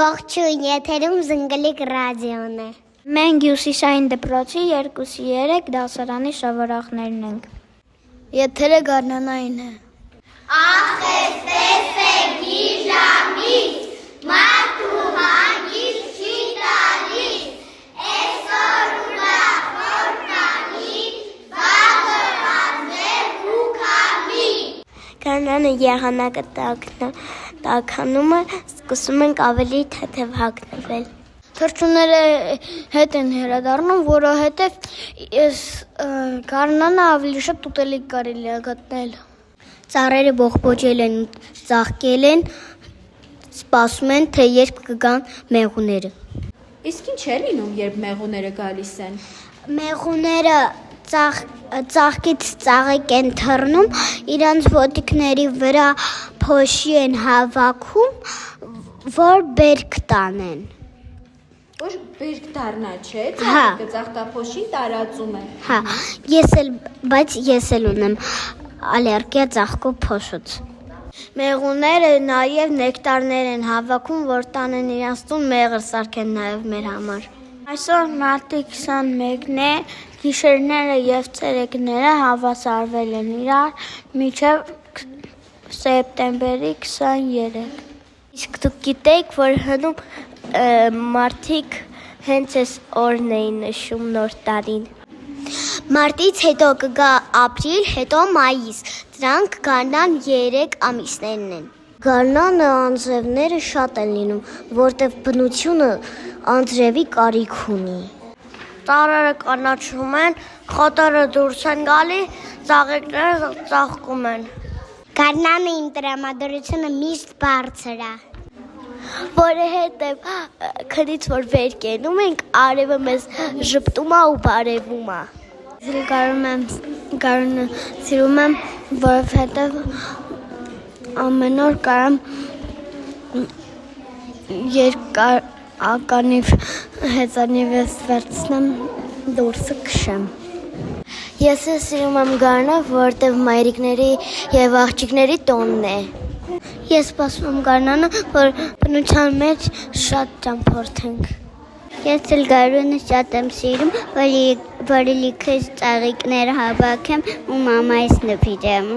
Ողջույն, եթերում զնգլիկ ռադիոն է։ Մենք Հյուսիսային դպրոցի 2-3 դասարանի սովորողներն ենք։ Եթերը գարնանային է։ Ախես տեսեք գիժամից, մարդու հանգիստ չի տալիս, այսօր ուրախորնանի, վաղը անձեր ու կամի։ Գարնանը եղանակը տաքանում է, սկսում ենք ավելի թեթև հագնվել։ Թռչունները հետ են հրադառնում, որովհետև գարնանը ավելի շատ ուտելիք կարելի է գտնել։ Ծառերը բողբոջել են, ծաղկել են, սպասում են, թե երբ կգան մեղուները։ Իսկ ինչ է լինում, երբ մեղուները գալիս են։ Մեղուները ծաղկից ծաղիկ են թռնում, իրանց ոտիկների վրա փոշի են հավաքում, որ բերք տանեն։ Որ բերք դառնա, չէ՞, Հա։ ծաղտափոշին տարածում է։ Հա, բայց ես էլ ունեմ ալերգիա ծաղկու փոշուց։ Մեղուները նաև նեկտարներ են հավաքում, որ տանեն իրանց տուն մեղր սարքեն նաև մեր համար։ Այսօր մարտի 21-ն է, գիշերները և ցերեկները հավասարվել են իրար մինչև սեպտեմբերի 23։ Իսկ դուք գիտեք, որ հնում մարդիկ հենց այս օրն էին նշում նոր տարին։ Մարտից հետո կգա ապրիլ, հետո մայիս, դրանք գարնան 3 ամիսներն են։ Գարնանը անձրևները շատ են լինում, որտև բնությունը անձրևի կարիք ունի։ Ծառերը կանաչում են, խոտերը դուրս են գալի, ծաղիկները ծաղկում են։ Գարնանը իմ տրամադրությունը միշտ բարձր է։ Որովհետև քնից որ վեր կենում ենք, արևը մեզ ժպտում է ու բարևում է։ Գարնանը սիրում եմ, որովհետև ամեն օր կարամ ականիվ հեծանիվս վերցնեմ, դուրսը քշեմ։ Ես սիրում եմ գարնը, որովհետև մայրիկների և աղջիկների տոնն է։ Ես սպասում եմ գարնանը, որ բնության մեջ շատ ճամփորդենք։ Ես էլ գարնանը շատ եմ սիրում, որ լիքը ծաղիկներ հավաքեմ ու մամայիս նվիրեմ։